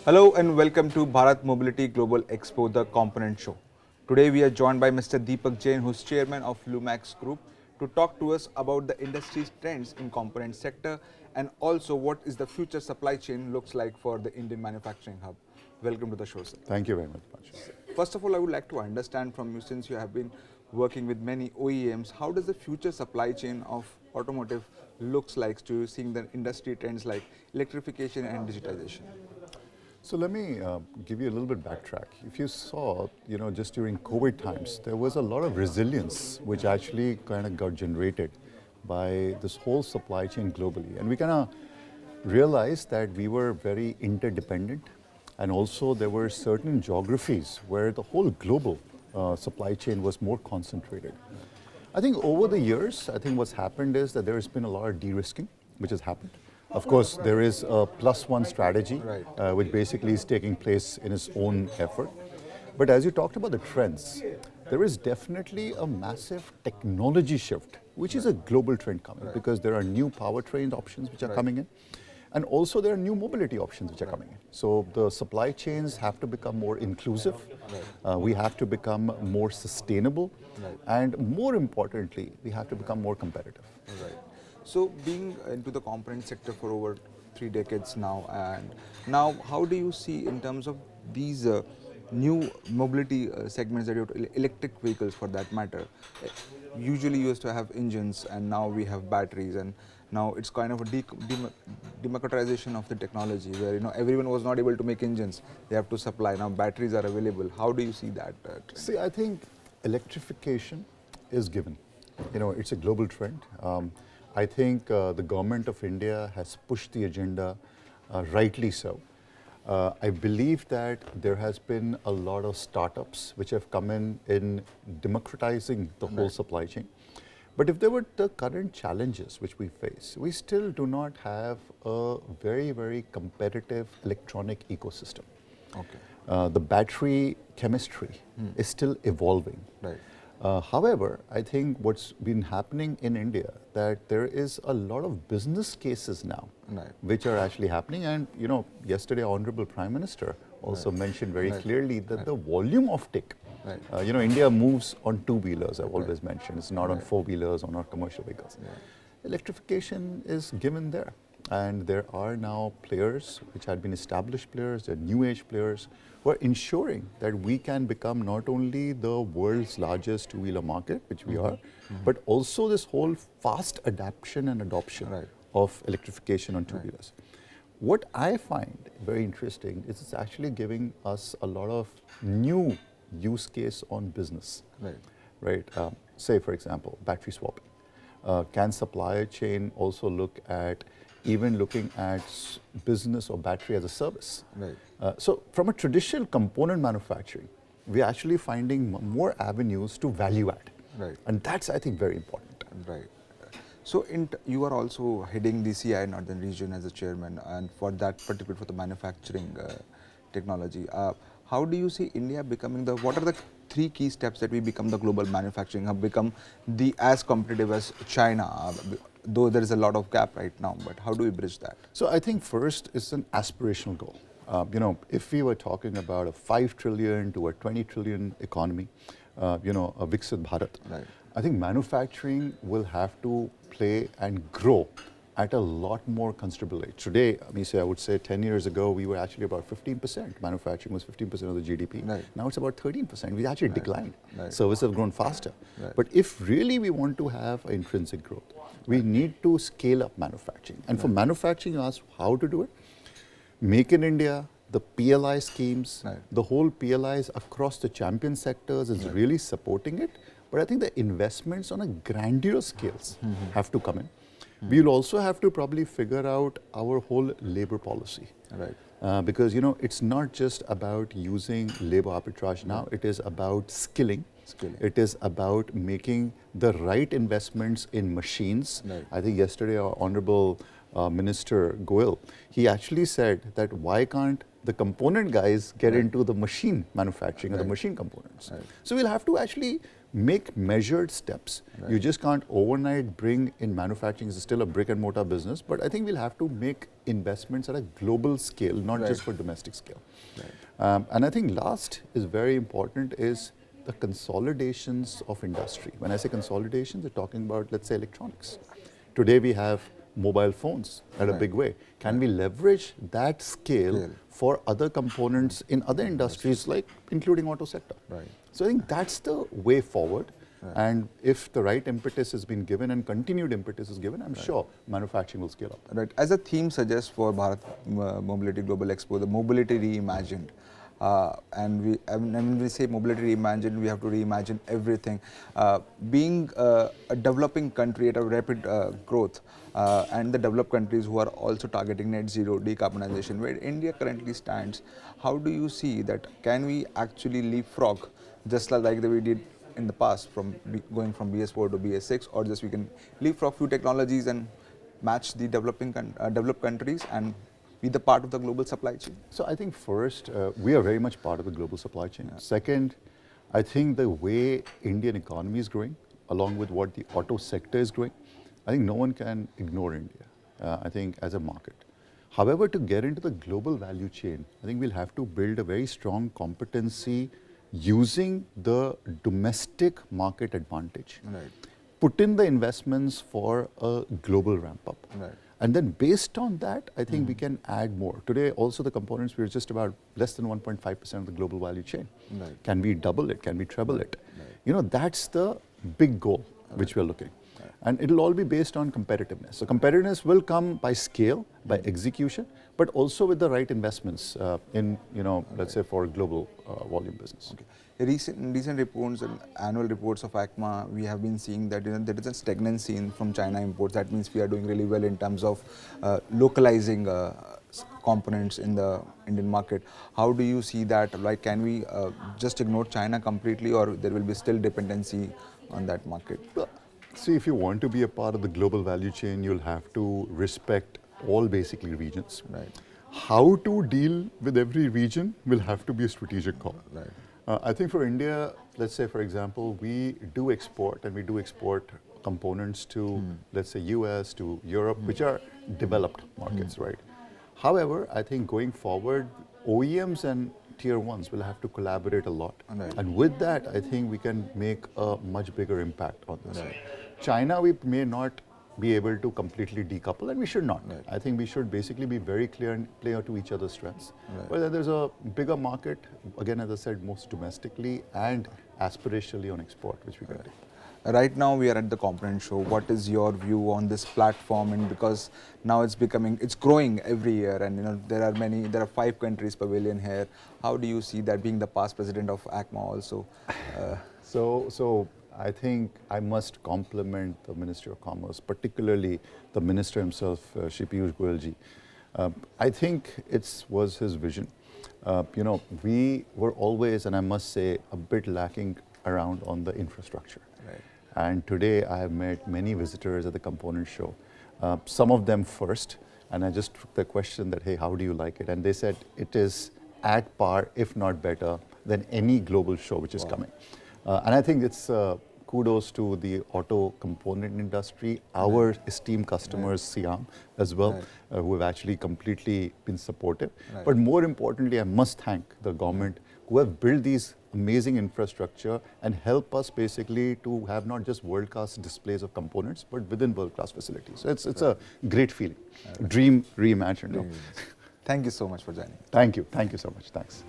Hello and welcome to Bharat Mobility Global Expo, the Component Show. Today we are joined by Mr. Deepak Jain, who's chairman of Lumax Group, to talk to us about the industry's trends in component sector and also what is the future supply chain looks like for the Indian manufacturing hub. Welcome to the show, sir. Thank you very much. First of all, I would like to understand from you, since you have been working with many OEMs, how does the future supply chain of automotive looks like to seeing the industry trends like electrification and digitization? So let me give you a little bit backtrack. If you saw, just during COVID times, there was a lot of resilience which actually kind of got generated by this whole supply chain globally. And we kind of realized that we were very interdependent, and also there were certain geographies where the whole global supply chain was more concentrated. I think over the years, I think what's happened is that there has been a lot of de-risking which has happened. Of course, there is a +1 strategy, which basically is taking place in its own effort. But as you talked about the trends, there is definitely a massive technology shift, which is a global trend coming, because there are new powertrain options which are coming in. And also there are new mobility options which are coming in. So the supply chains have to become more inclusive. We have to become more sustainable. And more importantly, we have to become more competitive. So being into the component sector for over 3 decades now, and now how do you see in terms of these new mobility segments that you electric vehicles for that matter? Usually you used to have engines and now we have batteries, and now it's kind of a democratization of the technology where everyone was not able to make engines, they have to supply, now batteries are available. How do you see that trend? See, I think electrification is given. It's a global trend. I think the government of India has pushed the agenda, rightly so. I believe that there has been a lot of startups which have come in democratizing the whole supply chain. But if there were the current challenges which we face, we still do not have a very, very competitive electronic ecosystem. The battery chemistry is still evolving. However, I think what's been happening in India, that there is a lot of business cases now which are actually happening. And yesterday Honorable Prime Minister also mentioned very clearly that the volume of take, India moves on two-wheelers, I've always mentioned. It's not on four-wheelers or not commercial vehicles. Electrification is given there. And there are now players which had been established players, they're new age players, who are ensuring that we can become not only the world's largest two-wheeler market, which we are, but also this whole fast adaptation and adoption of electrification on two-wheelers. What I find very interesting is it's actually giving us a lot of new use case on business. Say, for example, battery swapping. Can supply chain also look at even looking at business or battery as a service? So from a traditional component manufacturing, we're actually finding more avenues to value add. And that's, I think, very important. So you are also heading the CI Northern region as a chairman, and for that particular, for the manufacturing technology. How do you see India becoming what are the 3 key steps that we become the global manufacturing hub, become as competitive as China? Though there is a lot of gap right now, but how do we bridge that? So I think first it's an aspirational goal. If we were talking about a 5 trillion to a 20 trillion economy, a Viksit Bharat, I think manufacturing will have to play and grow at a lot more considerable rate. Today, I would say 10 years ago, we were actually about 15%. Manufacturing was 15% of the GDP. Now it's about 13%. We actually declined. Services have grown faster. But if really we want to have intrinsic growth, we need to scale up manufacturing. And for manufacturing, you ask how to do it. Make in India, the PLI schemes, the whole PLIs across the champion sectors is really supporting it. But I think the investments on a grandiose scales have to come in. We'll also have to probably figure out our whole labor policy. Because, it's not just about using labor arbitrage now, it is about skilling. It is about making the right investments in machines. I think yesterday our Honorable Minister Goel, he actually said that why can't the component guys get into the machine manufacturing or the machine components. So we'll have to actually make measured steps. You just can't overnight bring in manufacturing. It's still a brick and mortar business, but I think we'll have to make investments at a global scale, not just for domestic scale. And I think last is very important is the consolidations of industry. When I say consolidations, we're talking about, let's say, electronics. Today we have mobile phones at a big way. Can we leverage that scale for other components in other industries, like including auto sector? So I think that's the way forward. And if the right impetus has been given and continued impetus is given, I'm sure manufacturing will scale up. Right. As a theme suggests for Bharat Mobility Global Expo, the mobility reimagined. And when we say mobility reimagined, we have to reimagine everything. Being a developing country at a rapid growth, and the developed countries who are also targeting net zero decarbonization, where India currently stands, how do you see that? Can we actually leapfrog, just like we did in the past, from going from BS4 to BS6, or just we can leapfrog few technologies and match the developed countries and be the part of the global supply chain? So I think first, we are very much part of the global supply chain. Second, I think the way Indian economy is growing, along with what the auto sector is growing, I think no one can ignore India, I think, as a market. However, to get into the global value chain, I think we'll have to build a very strong competency using the domestic market advantage. Put in the investments for a global ramp up. And then based on that, I think we can add more. Today, also the components, we're just about less than 1.5% of the global value chain. Can we double it? Can we treble it? You know, that's the big goal which we're looking. And it'll all be based on competitiveness. So competitiveness will come by scale, by execution, but also with the right investments in, you know, let's say for global volume business. Recent reports and annual reports of ACMA, we have been seeing that there is a stagnancy from China imports. That means we are doing really well in terms of localizing components in the Indian market. How do you see that? Like, can we just ignore China completely, or there will be still dependency on that market? Well, see, if you want to be a part of the global value chain, you'll have to respect all basically regions. How to deal with every region will have to be a strategic call. I think for India, let's say, for example, we do export, and we do export components to, let's say, US, to Europe, which are developed markets, right? However, I think going forward, OEMs and tier ones will have to collaborate a lot. And with that, I think we can make a much bigger impact on this. China, we may not be able to completely decouple, and we should not. I think we should basically be very clear and play to each other's strengths. But then there's a bigger market, again, as I said, most domestically and aspirationally on export, which we can do. Right now we are at the component show. What is your view on this platform? And because now it's growing every year, and you know there are 5 countries pavilion here. How do you see that, being the past president of ACMA also? So I think I must compliment the Ministry of Commerce, particularly the Minister himself, Shri Piyush Goyalji. I think it was his vision. You know, we were always, and I must say, a bit lacking around on the infrastructure. And today I have met many visitors at the component show, some of them first, and I just took the question that, hey, how do you like it? And they said it is at par, if not better, than any global show which is coming. And I think it's kudos to the auto component industry, our esteemed customers, Siam, as well, who have actually completely been supportive. But more importantly, I must thank the government who have built these amazing infrastructure and help us basically to have not just world-class displays of components, but within world-class facilities. So it's a great feeling. Dream reimagined. Thank you so much for joining. Thank you so much. Thanks.